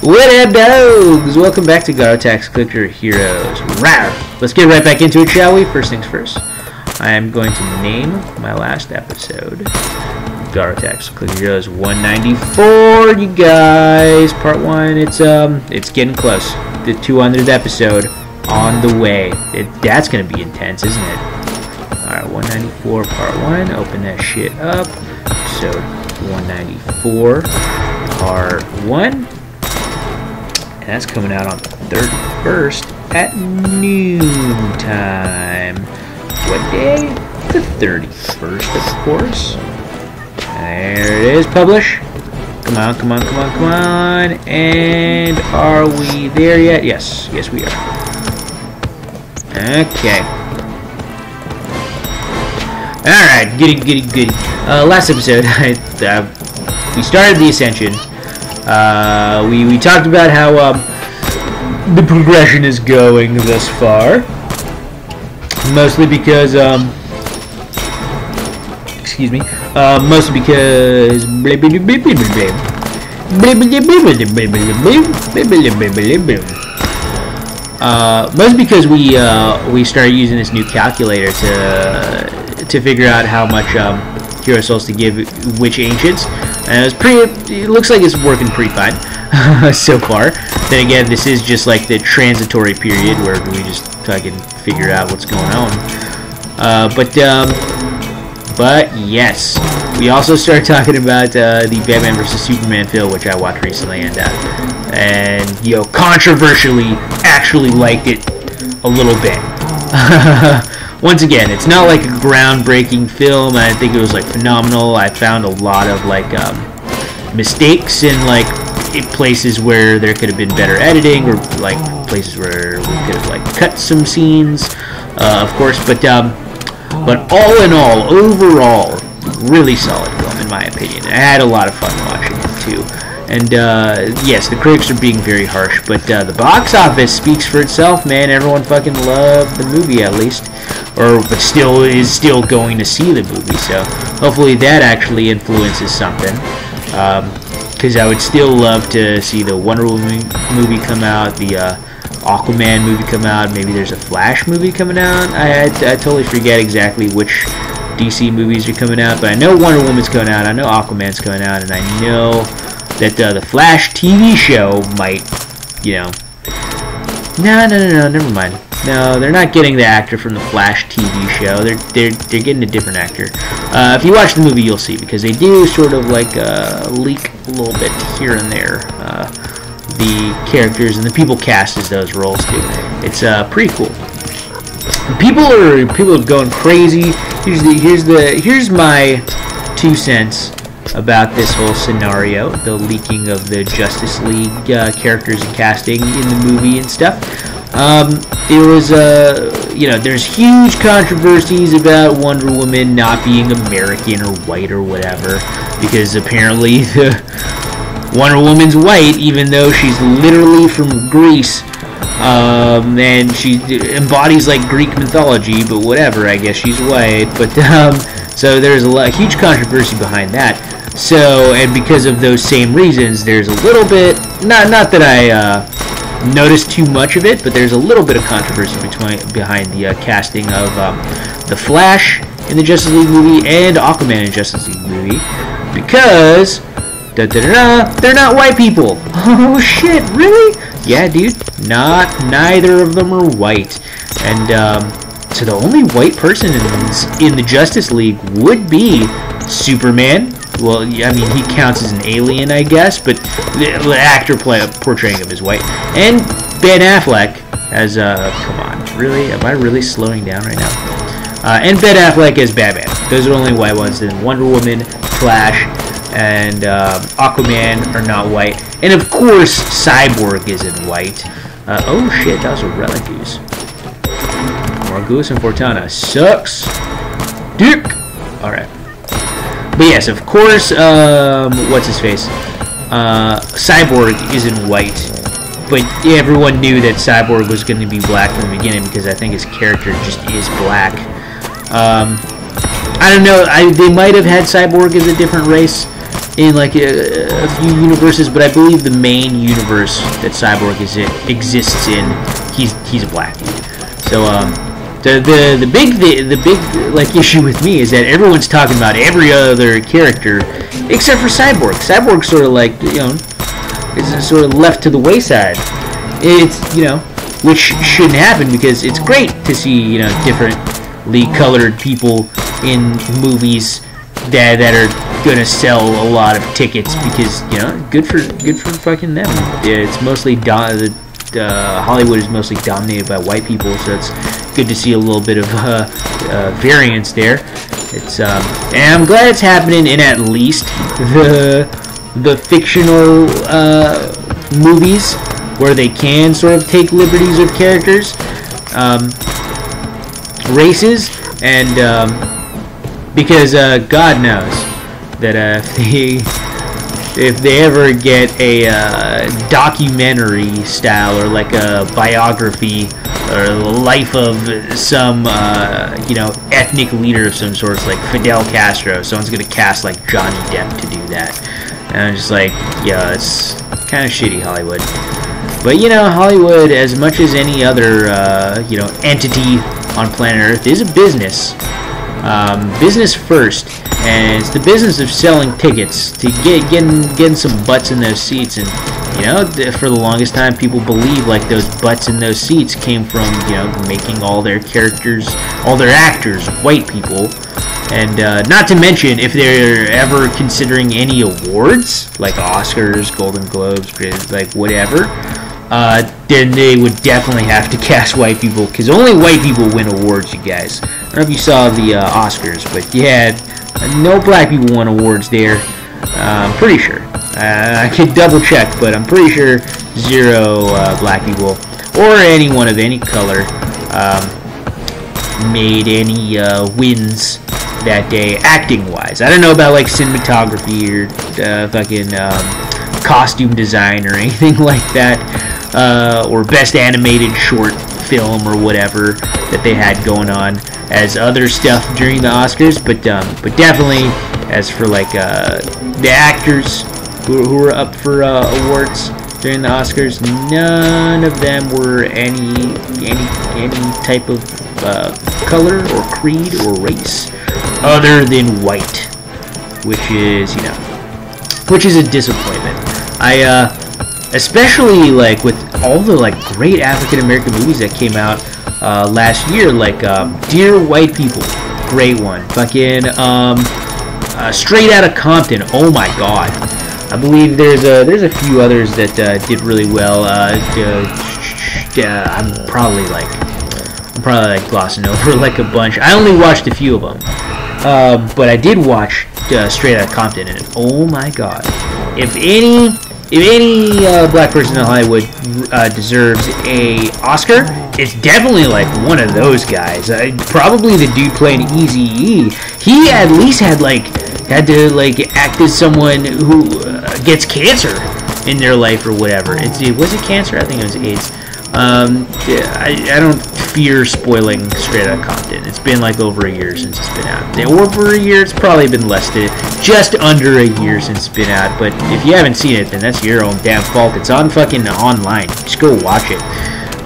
What up, dogs? Welcome back to Garo Clicker Heroes. Rawr! Let's get right back into it, shall we? First things first, I am going to name my last episode Garo Clicker Heroes 194, you guys. Part 1, it's getting close. The 200th episode on the way. That's going to be intense, isn't it? Alright, 194, Part 1. Open that shit up. Episode 194, Part 1. And that's coming out on the 31st at noon time. What day? The 31st, of course. There it is. Publish. Come on, come on, come on, come on. And are we there yet? Yes. Yes, we are. Okay. Alright. Goody. Last episode, we started the Ascension. We talked about how the progression is going thus far, mostly because mostly because we started using this new calculator to figure out how much hero souls to give which ancients. And it looks like it's working pretty fine so far. Then again, this is just like the transitory period where we just fucking figure out what's going on. But yes, we also started talking about the Batman vs Superman film, which I watched recently, and you know, controversially, actually liked it a little bit. Once again, it's not like a groundbreaking film. I think it was like phenomenal. I found a lot of like mistakes in like places where there could have been better editing, or like places where we could have like cut some scenes, of course. But all in all, overall, really solid film in my opinion. I had a lot of fun watching it too. And yes, the critics are being very harsh, but the box office speaks for itself, man. Everyone fucking loved the movie, at least, but still going to see the movie. So hopefully that actually influences something. Because I would still love to see the Wonder Woman movie come out, the Aquaman movie come out. Maybe there's a Flash movie coming out. I totally forget exactly which DC movies are coming out, but I know Wonder Woman's coming out. I know Aquaman's coming out, and I know that the Flash TV show might, you know... No, never mind. No, they're not getting the actor from the Flash TV show. They're getting a different actor. If you watch the movie, you'll see, because they do sort of like leak a little bit here and there. The characters and the people cast as those roles do. It's pretty cool. People are going crazy. Here's my 2 cents about this whole scenario, the leaking of the Justice League characters and casting in the movie and stuff. There was there's huge controversies about Wonder Woman not being American or white or whatever, because apparently the Wonder Woman's white, even though she's literally from Greece, and she embodies like Greek mythology, but whatever, I guess she's white. But so there's a huge controversy behind that. So, and because of those same reasons, there's a little bit, not that I noticed too much of it, but there's a little bit of controversy behind the casting of the Flash in the Justice League movie and Aquaman in the Justice League movie, because they're not white people. Oh shit, really? Yeah, dude, neither of them are white. And so the only white person in the Justice League would be Superman. Well, I mean, he counts as an alien, I guess, but the actor portraying him as white. And Ben Affleck as, come on, really? Am I really slowing down right now? And Ben Affleck as Batman. Those are the only white ones. Then Wonder Woman, Flash, and Aquaman are not white. And of course, Cyborg isn't white. Oh shit, that was a Relic Goose. Morgus and Fortuna. Sucks. Dick! Alright. But yes, of course, what's his face? Cyborg isn't white, but everyone knew that Cyborg was going to be black from the beginning, because I think his character just is black. I don't know, they might have had Cyborg as a different race, in like a few universes, but I believe the main universe that Cyborg exists in, he's a black dude. So the big like issue with me is that everyone's talking about every other character except for Cyborg. Cyborg's sort of like, you know, is sort of left to the wayside. It's, you know, which shouldn't happen, because it's great to see, you know, differently colored people in movies that are gonna sell a lot of tickets, because, you know, good for fucking them. It's mostly Hollywood is mostly dominated by white people, so it's good to see a little bit of variance there. It's and I'm glad it's happening in at least the fictional movies, where they can sort of take liberties with characters, races, and because God knows that if they ever get a documentary style, or like a biography, or the life of some you know, ethnic leader of some sort, like Fidel Castro, someone's gonna cast like Johnny Depp to do that, and I'm just like, yeah, it's kind of shitty, Hollywood. But, you know, Hollywood, as much as any other you know, entity on planet Earth, is a business. Business first, and it's the business of selling tickets to getting some butts in those seats. And, you know, for the longest time, people believe like those butts in those seats came from, you know, making all their characters, all their actors, white people. And not to mention, if they're ever considering any awards, like Oscars, Golden Globes, like whatever, then they would definitely have to cast white people, because only white people win awards, you guys. I don't know if you saw the Oscars, but yeah, no black people won awards there. I'm pretty sure. I could double check, but I'm pretty sure 0 black people, or anyone of any color, made any wins that day, acting-wise. I don't know about like cinematography or fucking costume design or anything like that, or best animated short film or whatever that they had going on as other stuff during the Oscars, but definitely as for like the actors who were up for awards during the Oscars, none of them were any type of color or creed or race other than white, which is, you know, which is a disappointment. I especially like with all the like great African American movies that came out last year, like Dear White People, great one. Fucking Straight Outta Compton, oh my god. I believe there's a few others that did really well. I'm probably like glossing over like a bunch. I only watched a few of them, but I did watch Straight Outta Compton, and oh my god, if any black person in Hollywood deserves a Oscar, it's definitely like one of those guys. Probably the dude playing Eazy-E. He at least had to like act as someone who gets cancer in their life or whatever. Was it cancer? I think it was AIDS. I don't fear spoiling Straight Outta Compton. It's been like over a year since it's been out. Over a year, it's probably been less than just under a year since it's been out. But if you haven't seen it, then that's your own damn fault. It's on fucking online. Just go watch it.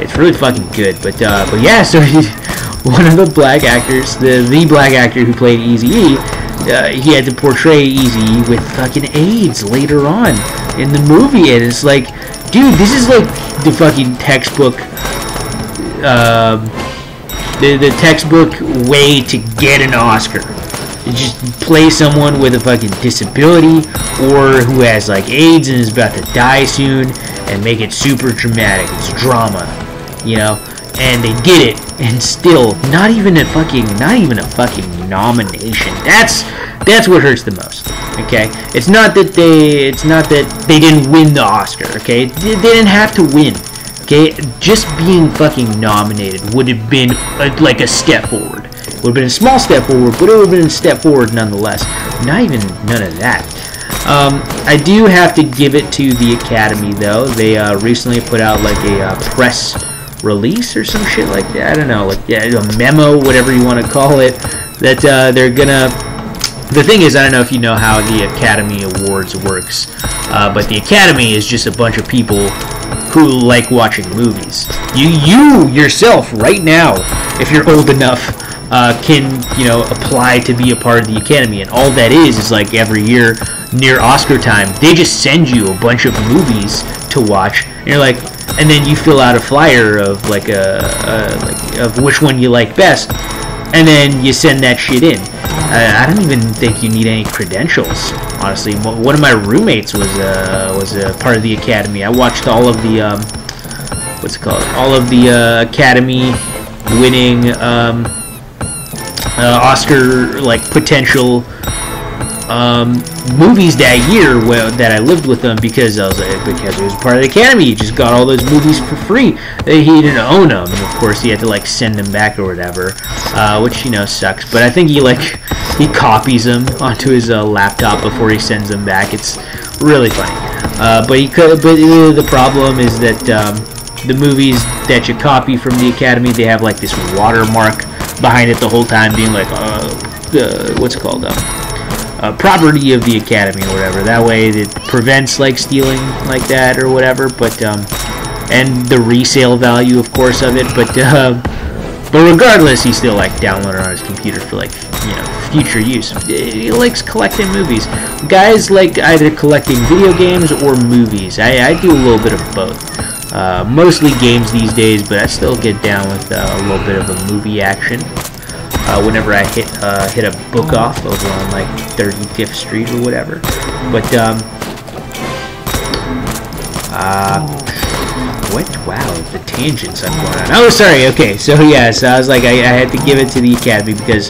It's really fucking good. But yeah, so one of the black actors, the black actor who played Eazy-E, he had to portray Eazy-E with fucking AIDS later on in the movie, and it's like, dude, this is like the fucking textbook, the textbook way to get an Oscar. You just play someone with a fucking disability, or who has like AIDS and is about to die soon, and make it super dramatic. It's drama, you know. And they did it, and still not even a fucking nomination. That's what hurts the most. Okay, it's not that they didn't win the Oscar. Okay, they didn't have to win. Okay, just being fucking nominated would have been like a step forward. It would have been a small step forward, but it would have been a step forward nonetheless. None of that. I do have to give it to the Academy though. They recently put out like a press release or some shit like that. I don't know, like a memo, whatever you want to call it, that they're gonna The thing is, I don't know if you know how the Academy Awards works, but the Academy is just a bunch of people who like watching movies. You yourself, right now, if you're old enough, can, you know, apply to be a part of the Academy, and all that is like every year near Oscar time, they just send you a bunch of movies to watch, and you're like, and then you fill out a flyer of like of which one you like best, and then you send that shit in. I don't even think you need any credentials, honestly. One of my roommates was a part of the Academy. I watched all of the what's it called? All of the Academy-winning Oscar like potential movies that year that I lived with them, because I was like, because he was part of the Academy. He just got all those movies for free. He didn't own them, and of course he had to like send them back or whatever, which, you know, sucks. But I think he copies them onto his laptop before he sends them back. It's really funny. But the problem is that the movies that you copy from the Academy, they have like this watermark behind it the whole time, being like what's it called? Property of the Academy or whatever. That way it prevents like stealing like that or whatever. But and the resale value, of course, of it. But regardless, he still like downloaded on his computer for like, you know, future use. He likes collecting movies. Guys like either collecting video games or movies. I do a little bit of both. Mostly games these days, but I still get down with a little bit of a movie action. Whenever I hit a book off over on like 35th Street or whatever. But what? Wow, the tangents I'm going on. Oh, sorry. Okay, so yeah, so I was like, I had to give it to the Academy because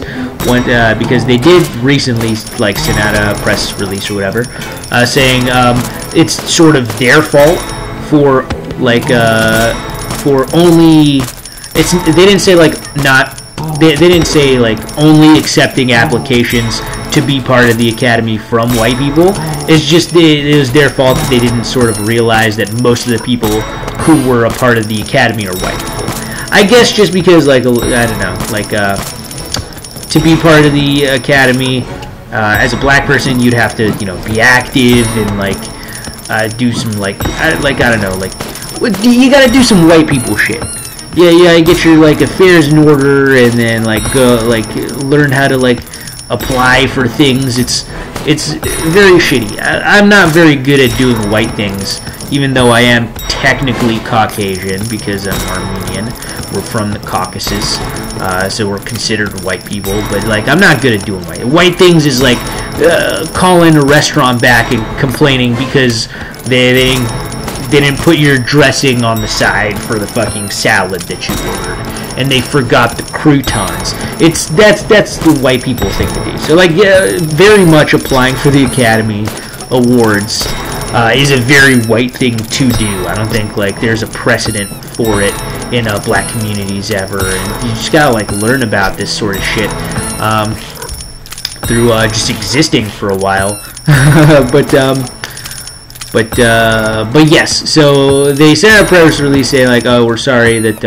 because they did recently like send out a press release or whatever, saying it's sort of their fault for like for only they didn't say like not. They didn't say like only accepting applications to be part of the Academy from white people. It's just it was their fault that they didn't sort of realize that most of the people who were a part of the Academy are white people. I guess just because like I don't know, like to be part of the Academy as a black person, you'd have to, you know, be active and like do some like I don't know, like you gotta do some white people shit. Yeah, get your like affairs in order, and then like go like learn how to like apply for things. It's very shitty. I'm not very good at doing white things, even though I am technically Caucasian because I'm Armenian. We're from the Caucasus, so we're considered white people. But like, I'm not good at doing white things. Is like calling a restaurant back and complaining because they didn't put your dressing on the side for the fucking salad that you ordered, and they forgot the croutons. That's the white people thing to do. So like, yeah, very much applying for the Academy Awards is a very white thing to do. I don't think like there's a precedent for it in black communities ever, and you just gotta like learn about this sort of shit through just existing for a while. But yes, so they sent out a press release saying like, oh, we're sorry that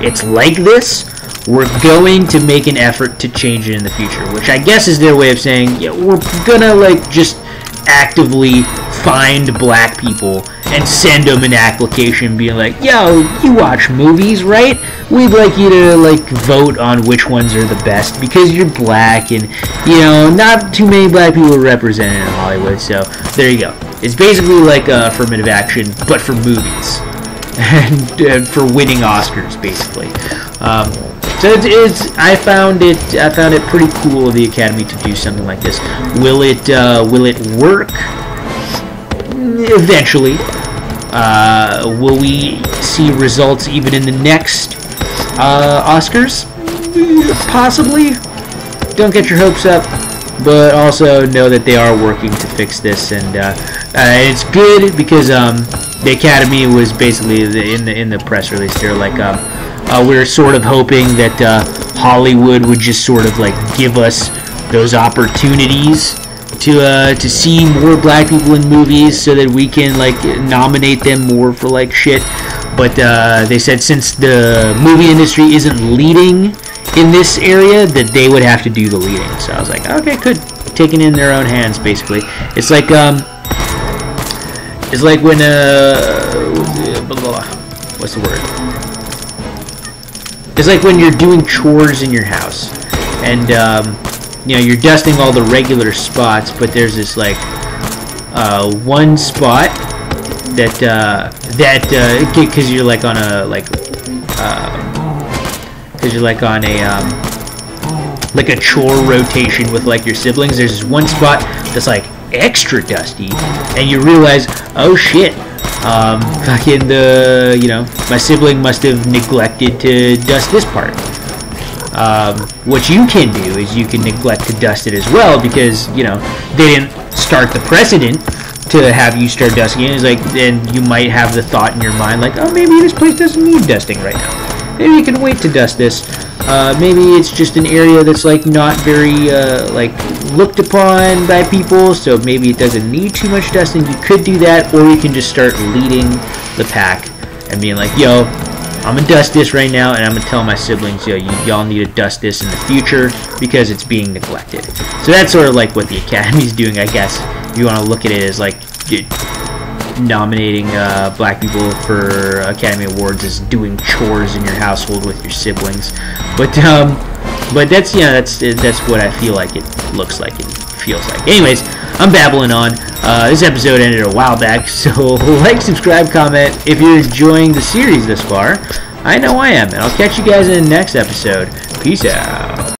it's like this. We're going to make an effort to change it in the future, which I guess is their way of saying, yeah, we're gonna like just actively find black people and send them an application being like, yo, you watch movies, right? We'd like you to like vote on which ones are the best because you're black, and you know, not too many black people are represented in Hollywood, so there you go. It's basically like affirmative action, but for movies and for winning Oscars, basically. So I found it pretty cool of the Academy to do something like this. Will it work? Eventually. Will we see results even in the next Oscars? Possibly. Don't get your hopes up, but also know that they are working to fix this, and it's good because the Academy was basically in the press release. They're like, we're sort of hoping that Hollywood would just sort of like give us those opportunities to see more black people in movies, so that we can like nominate them more for like shit. But they said since the movie industry isn't leading in this area, that they would have to do the leading. So I was like, okay, good. taking it in their own hands, basically. It's like when what's the word? It's like when you're doing chores in your house, and you know, you're dusting all the regular spots, but there's this like one spot that because you're like on a like a chore rotation with like your siblings. There's this one spot that's like extra dusty, and you realize, oh shit, fucking my sibling must have neglected to dust this part. What you can do is you can neglect to dust it as well, because they didn't start the precedent to have you start dusting it. It's like, then you might have the thought in your mind like, oh, maybe this place doesn't need dusting right now. Maybe you can wait to dust this. Maybe it's just an area that's like not very like looked upon by people, so maybe it doesn't need too much dusting. You could do that, or you can just start leading the pack and being like, yo, I'm gonna dust this right now, and I'm gonna tell my siblings, yo, y'all need to dust this in the future because it's being neglected. So that's sort of like what the Academy's doing, I guess. If you want to look at it as like nominating black people for Academy Awards as doing chores in your household with your siblings, but that's that's what I feel like it looks like and feels like. Anyways, I'm babbling on. This episode ended a while back, so like, subscribe, comment if you're enjoying the series this far. I know I am, and I'll catch you guys in the next episode. Peace out.